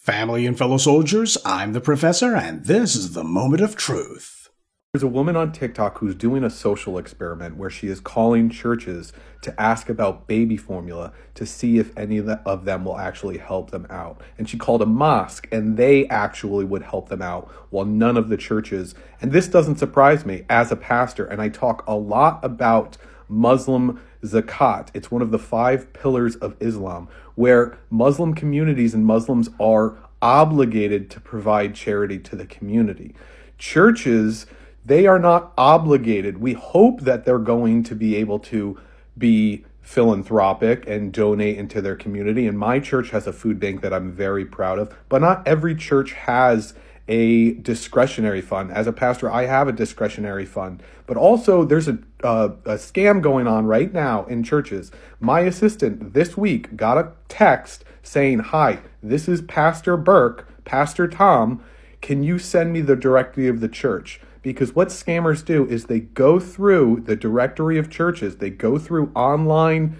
Family and fellow soldiers, I'm the Professor, and this is the Moment of Truth. There's a woman on TikTok who's doing a social experiment where she is calling churches to ask about baby formula to see if any of them will actually help them out. And she called a mosque, and they actually would help them out, while none of the churches. And this doesn't surprise me as a pastor, and I talk a lot about Muslim zakat. It's one of the 5 pillars of Islam, where Muslim communities and Muslims are obligated to provide charity to the community. Churches, they are not obligated. We hope that they're going to be able to be philanthropic and donate into their community. And my church has a food bank that I'm very proud of, but not every church has a discretionary fund. As a pastor, I have a discretionary fund, but also there's a scam going on right now in churches. My assistant this week got a text saying, "Hi, this is Pastor Burke, Pastor Tom. Can you send me the directory of the church?" Because what scammers do is they go through the directory of churches, they go through online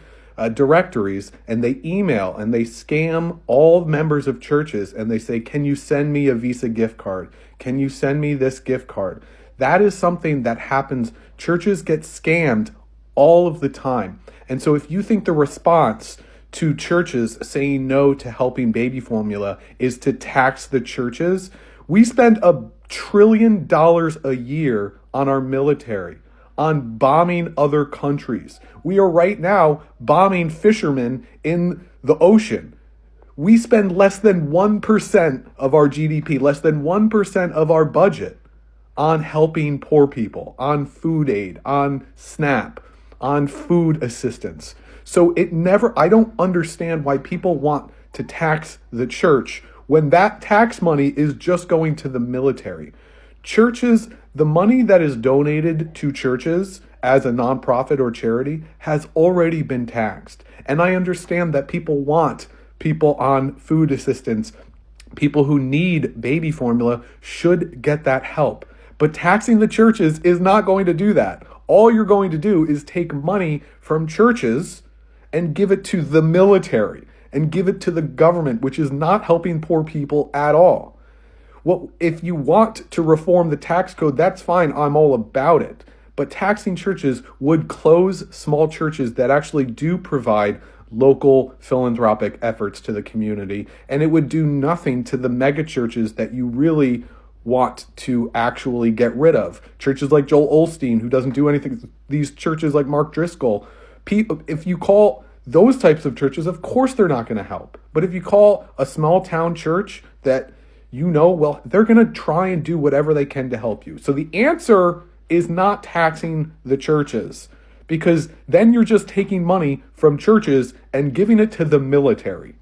directories, and they email and they scam all members of churches, and they say, "Can you send me a Visa gift card? Can you send me this gift card?" That is something that happens. Churches get scammed all of the time. And so if you think the response to churches saying no to helping baby formula is to tax the churches, we spend $1 trillion a year on our military, on bombing other countries. We are right now bombing fishermen in the ocean. We spend less than 1% of our GDP, less than 1% of our budget on helping poor people, on food aid, on SNAP, on food assistance. So I don't understand why people want to tax the church when that tax money is just going to the military. Churches, the money that is donated to churches as a nonprofit or charity has already been taxed. And I understand that people want people on food assistance, people who need baby formula should get that help. But taxing the churches is not going to do that. All you're going to do is take money from churches and give it to the military and give it to the government, which is not helping poor people at all. Well, if you want to reform the tax code, that's fine. I'm all about it. But taxing churches would close small churches that actually do provide local philanthropic efforts to the community, and it would do nothing to the mega churches that you really want to actually get rid of. Churches like Joel Osteen, who doesn't do anything. These churches like Mark Driscoll. If you call those types of churches, of course they're not going to help. But if you call a small town church that well, they're going to try and do whatever they can to help you. So the answer is not taxing the churches, because then you're just taking money from churches and giving it to the military.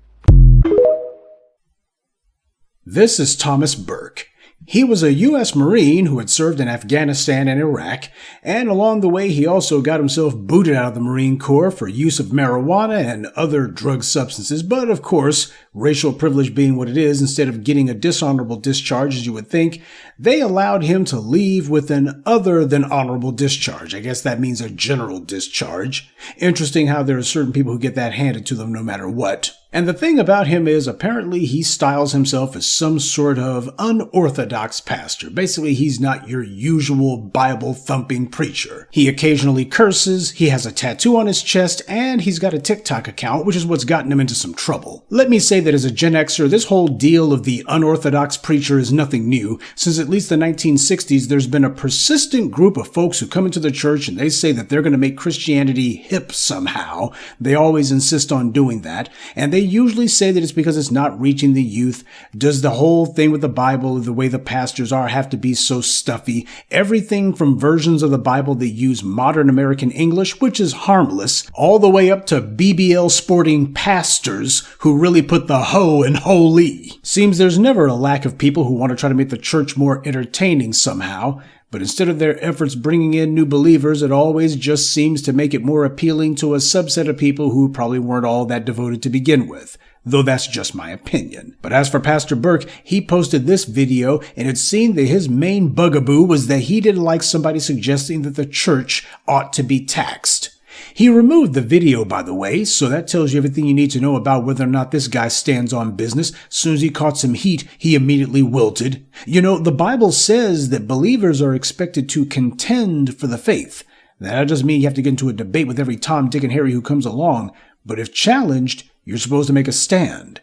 This is Thomas Burke. He was a U.S. Marine who had served in Afghanistan and Iraq, and along the way he also got himself booted out of the Marine Corps for use of marijuana and other drug substances. But of course, racial privilege being what it is, instead of getting a dishonorable discharge as you would think, they allowed him to leave with an other than honorable discharge. I guess that means a general discharge. Interesting how there are certain people who get that handed to them no matter what. And the thing about him is, apparently he styles himself as some sort of unorthodox pastor. Basically, he's not your usual Bible-thumping preacher. He occasionally curses, he has a tattoo on his chest, and he's got a TikTok account, which is what's gotten him into some trouble. Let me say that as a Gen Xer, this whole deal of the unorthodox preacher is nothing new. Since at least the 1960s, there's been a persistent group of folks who come into the church and they say that they're going to make Christianity hip somehow. They always insist on doing that, and they usually say that it's because it's not reaching the youth. Does the whole thing with the Bible, the way the pastors are, have to be so stuffy? Everything from versions of the Bible that use modern American English, which is harmless, all the way up to BBL sporting pastors who really put the ho in holy. Seems there's never a lack of people who want to try to make the church more entertaining somehow. But instead of their efforts bringing in new believers, it always just seems to make it more appealing to a subset of people who probably weren't all that devoted to begin with. Though that's just my opinion. But as for Pastor Burke, he posted this video, and it seemed that his main bugaboo was that he didn't like somebody suggesting that the church ought to be taxed. He removed the video, by the way, so that tells you everything you need to know about whether or not this guy stands on business. As soon as he caught some heat, he immediately wilted. You know, the Bible says that believers are expected to contend for the faith. That doesn't mean you have to get into a debate with every Tom, Dick, and Harry who comes along, but if challenged, you're supposed to make a stand.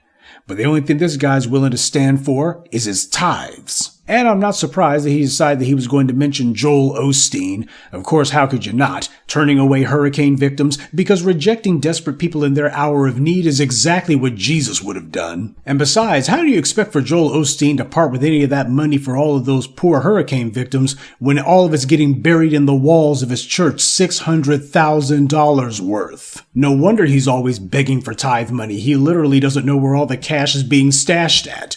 But the only thing this guy's willing to stand for is his tithes. And I'm not surprised that he decided that he was going to mention Joel Osteen. Of course, how could you not? Turning away hurricane victims, because rejecting desperate people in their hour of need is exactly what Jesus would have done. And besides, how do you expect for Joel Osteen to part with any of that money for all of those poor hurricane victims when all of it's getting buried in the walls of his church, $600,000 worth? No wonder he's always begging for tithe money. He literally doesn't know where all the cash is being stashed at.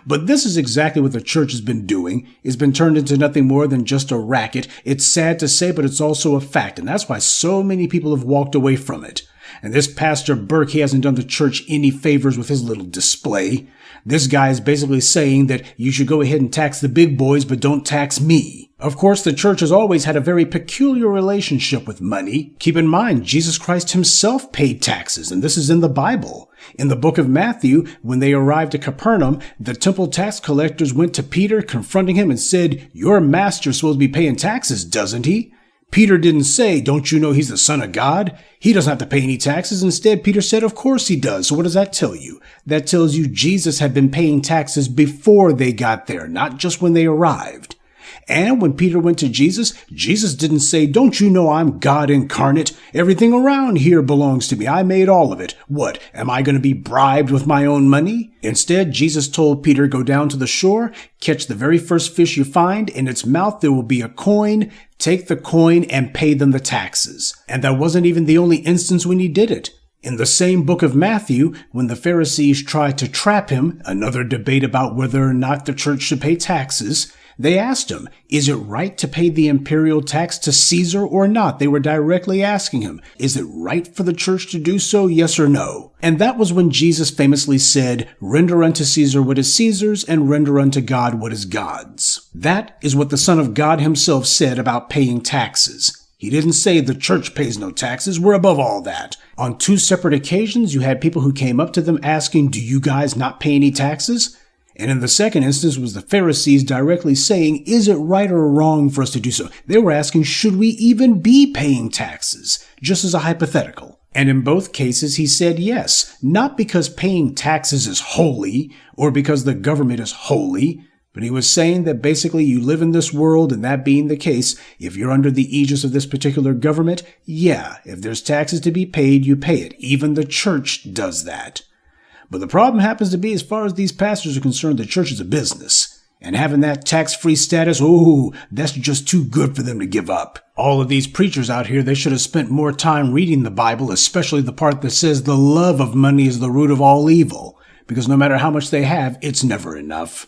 But this is exactly what the church has been doing. It's been turned into nothing more than just a racket. It's sad to say, but it's also a fact, and that's why so many people have walked away from it. And this Pastor Burke, he hasn't done the church any favors with his little display. This guy is basically saying that you should go ahead and tax the big boys, but don't tax me. Of course, the church has always had a very peculiar relationship with money. Keep in mind, Jesus Christ himself paid taxes, and this is in the Bible. In the book of Matthew, when they arrived at Capernaum, the temple tax collectors went to Peter, confronting him and said, "Your master's supposed to be paying taxes, doesn't he?" Peter didn't say, "Don't you know he's the Son of God? He doesn't have to pay any taxes." Instead, Peter said, "Of course he does." So what does that tell you? That tells you Jesus had been paying taxes before they got there, not just when they arrived. And when Peter went to Jesus, Jesus didn't say, "Don't you know I'm God incarnate? Everything around here belongs to me. I made all of it. What, am I going to be bribed with my own money?" Instead, Jesus told Peter, "Go down to the shore, catch the very first fish you find. In its mouth there will be a coin. Take the coin and pay them the taxes." And that wasn't even the only instance when he did it. In the same book of Matthew, when the Pharisees tried to trap him, another debate about whether or not the church should pay taxes, they asked him, "Is it right to pay the imperial tax to Caesar or not?" They were directly asking him, "Is it right for the church to do so, yes or no?" And that was when Jesus famously said, "Render unto Caesar what is Caesar's, and render unto God what is God's." That is what the Son of God himself said about paying taxes. He didn't say the church pays no taxes. We're above all that. On 2 separate occasions, you had people who came up to them asking, "Do you guys not pay any taxes?" And in the second instance was the Pharisees directly saying, "Is it right or wrong for us to do so?" They were asking, should we even be paying taxes? Just as a hypothetical. And in both cases, he said yes, not because paying taxes is holy or because the government is holy, but he was saying that basically you live in this world, and that being the case, if you're under the aegis of this particular government, yeah, if there's taxes to be paid, you pay it. Even the church does that. But the problem happens to be, as far as these pastors are concerned, the church is a business. And having that tax-free status, that's just too good for them to give up. All of these preachers out here, they should have spent more time reading the Bible, especially the part that says the love of money is the root of all evil. Because no matter how much they have, it's never enough.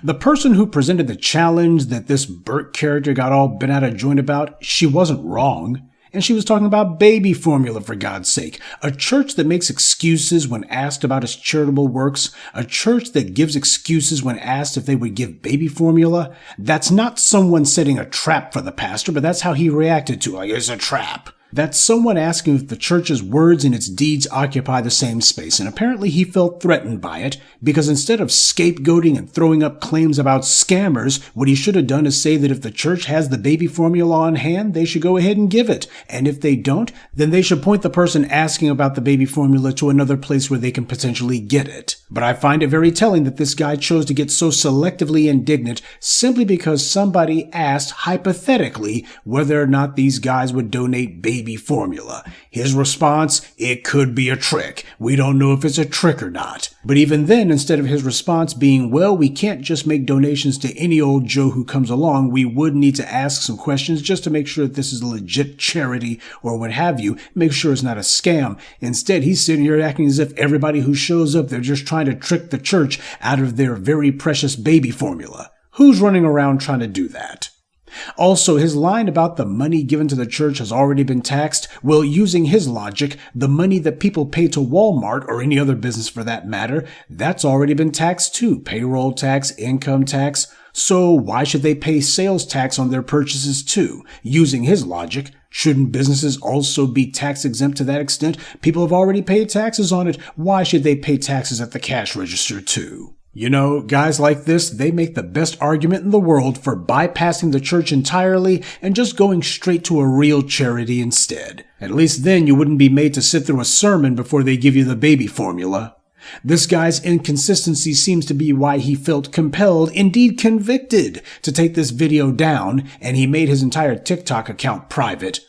The person who presented the challenge that this Burke character got all bent out of joint about, she wasn't wrong. And she was talking about baby formula, for God's sake. A church that makes excuses when asked about its charitable works, a church that gives excuses when asked if they would give baby formula, that's not someone setting a trap for the pastor, but that's how he reacted to it. It's a trap. That's someone asking if the church's words and its deeds occupy the same space, and apparently he felt threatened by it, because instead of scapegoating and throwing up claims about scammers, what he should have done is say that if the church has the baby formula on hand, they should go ahead and give it, and if they don't, then they should point the person asking about the baby formula to another place where they can potentially get it. But I find it very telling that this guy chose to get so selectively indignant simply because somebody asked, hypothetically, whether or not these guys would donate baby formula. His response, "It could be a trick. We don't know if it's a trick or not." But even then, instead of his response being, "Well, we can't just make donations to any old Joe who comes along. We would need to ask some questions just to make sure that this is a legit charity or what have you. Make sure it's not a scam." Instead, he's sitting here acting as if everybody who shows up, they're just trying to trick the church out of their very precious baby formula. Who's running around trying to do that? Also, his line about the money given to the church has already been taxed. Well, using his logic, the money that people pay to Walmart, or any other business for that matter, that's already been taxed too. Payroll tax, income tax. So why should they pay sales tax on their purchases too? Using his logic, Shouldn't businesses also be tax exempt to that extent? People have already paid taxes on it. Why should they pay taxes at the cash register too? You know, guys like this, they make the best argument in the world for bypassing the church entirely and just going straight to a real charity instead. At least then you wouldn't be made to sit through a sermon before they give you the baby formula. This guy's inconsistency seems to be why he felt compelled, indeed convicted, to take this video down, and he made his entire TikTok account private.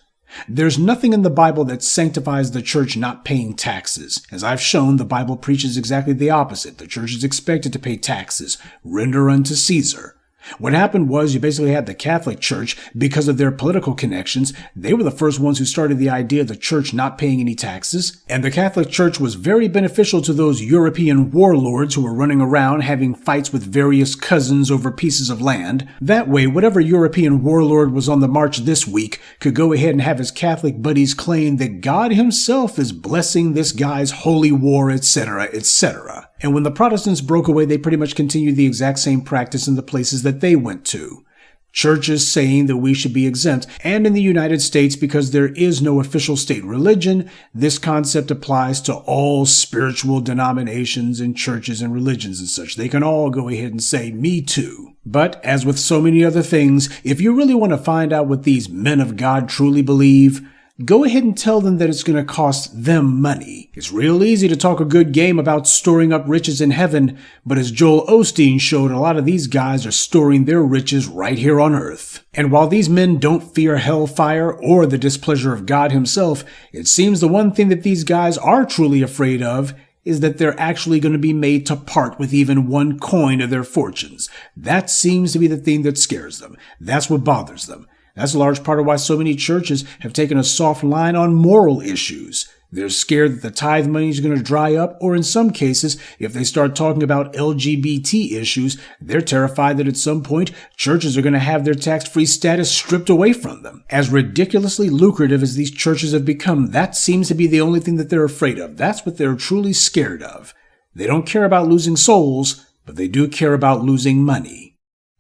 There's nothing in the Bible that sanctifies the church not paying taxes. As I've shown, the Bible preaches exactly the opposite. The church is expected to pay taxes. Render unto Caesar. What happened was you basically had the Catholic Church, because of their political connections, they were the first ones who started the idea of the church not paying any taxes. And the Catholic Church was very beneficial to those European warlords who were running around having fights with various cousins over pieces of land. That way, whatever European warlord was on the march this week could go ahead and have his Catholic buddies claim that God himself is blessing this guy's holy war, etc., etc. And when the Protestants broke away, they pretty much continued the exact same practice in the places that they went to. Churches saying that we should be exempt. And in the United States, because there is no official state religion, this concept applies to all spiritual denominations and churches and religions and such. They can all go ahead and say, me too. But as with so many other things, if you really want to find out what these men of God truly believe, go ahead and tell them that it's going to cost them money. It's real easy to talk a good game about storing up riches in heaven, but as Joel Osteen showed, a lot of these guys are storing their riches right here on earth. And while these men don't fear hellfire or the displeasure of God himself, it seems the one thing that these guys are truly afraid of is that they're actually going to be made to part with even one coin of their fortunes. That seems to be the thing that scares them. That's what bothers them. That's a large part of why so many churches have taken a soft line on moral issues. They're scared that the tithe money is going to dry up, or in some cases, if they start talking about LGBT issues, they're terrified that at some point, churches are going to have their tax-free status stripped away from them. As ridiculously lucrative as these churches have become, that seems to be the only thing that they're afraid of. That's what they're truly scared of. They don't care about losing souls, but they do care about losing money.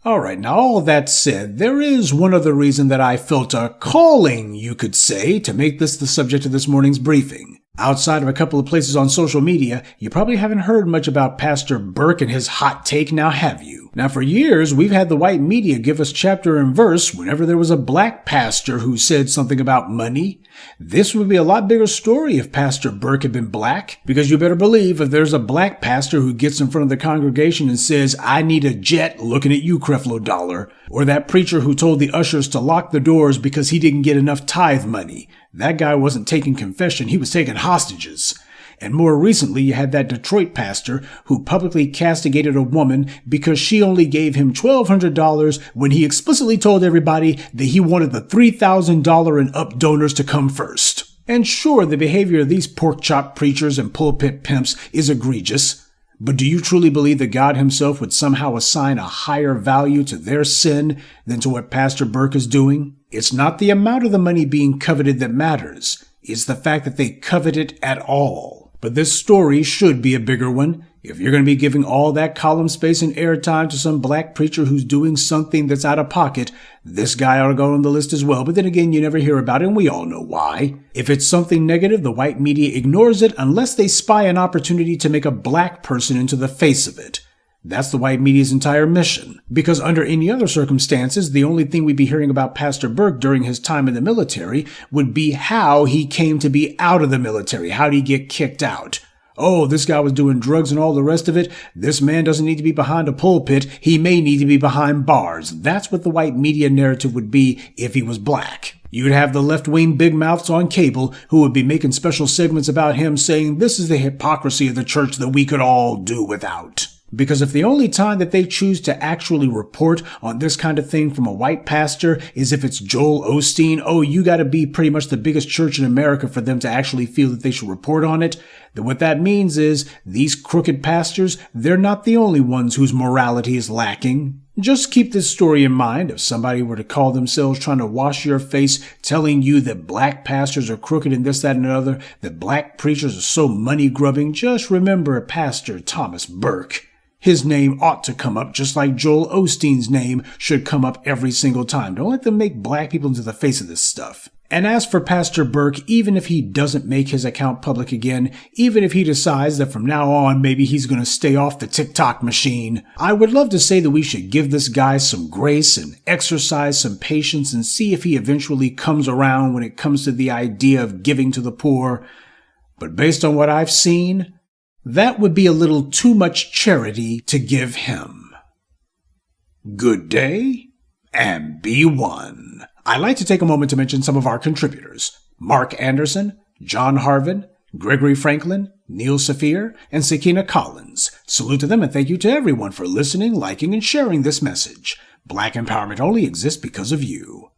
Alright, now all that said, there is one other reason that I felt a calling, you could say, to make this the subject of this morning's briefing. Outside of a couple of places on social media, you probably haven't heard much about Pastor Burke and his hot take, now have you? Now for years, we've had the white media give us chapter and verse whenever there was a black pastor who said something about money. This would be a lot bigger story if Pastor Burke had been black, because you better believe if there's a black pastor who gets in front of the congregation and says, I need a jet, looking at you, Creflo Dollar, or that preacher who told the ushers to lock the doors because he didn't get enough tithe money. That guy wasn't taking confession, he was taking hostages. And more recently, you had that Detroit pastor who publicly castigated a woman because she only gave him $1,200 when he explicitly told everybody that he wanted the $3,000 and up donors to come first. And sure, the behavior of these pork chop preachers and pulpit pimps is egregious. But do you truly believe that God himself would somehow assign a higher value to their sin than to what Pastor Burke is doing? It's not the amount of the money being coveted that matters. It's the fact that they covet it at all. But this story should be a bigger one. If you're going to be giving all that column space and airtime to some black preacher who's doing something that's out of pocket, this guy ought to go on the list as well. But then again, you never hear about it, and we all know why. If it's something negative, the white media ignores it unless they spy an opportunity to make a black person into the face of it. That's the white media's entire mission. Because under any other circumstances, the only thing we'd be hearing about Pastor Burke during his time in the military would be how he came to be out of the military. How did he get kicked out? Oh, this guy was doing drugs and all the rest of it. This man doesn't need to be behind a pulpit. He may need to be behind bars. That's what the white media narrative would be if he was black. You'd have the left-wing big mouths on cable who would be making special segments about him saying this is the hypocrisy of the church that we could all do without. Because if the only time that they choose to actually report on this kind of thing from a white pastor is if it's Joel Osteen, oh, you got to be pretty much the biggest church in America for them to actually feel that they should report on it, then what that means is these crooked pastors, they're not the only ones whose morality is lacking. Just keep this story in mind. If somebody were to call themselves trying to wash your face, telling you that black pastors are crooked and this, that, and another, that black preachers are so money-grubbing, just remember Pastor Thomas Burke. His name ought to come up just like Joel Osteen's name should come up every single time. Don't let them make black people into the face of this stuff. And as for Pastor Burke, even if he doesn't make his account public again, even if he decides that from now on maybe he's going to stay off the TikTok machine, I would love to say that we should give this guy some grace and exercise some patience and see if he eventually comes around when it comes to the idea of giving to the poor. But based on what I've seen, that would be a little too much charity to give him. Good day, and be one. I'd like to take a moment to mention some of our contributors: Mark Anderson, John Harvin, Gregory Franklin, Neil Saphir, and Sakina Collins. Salute to them and thank you to everyone for listening, liking, and sharing this message. Black empowerment only exists because of you.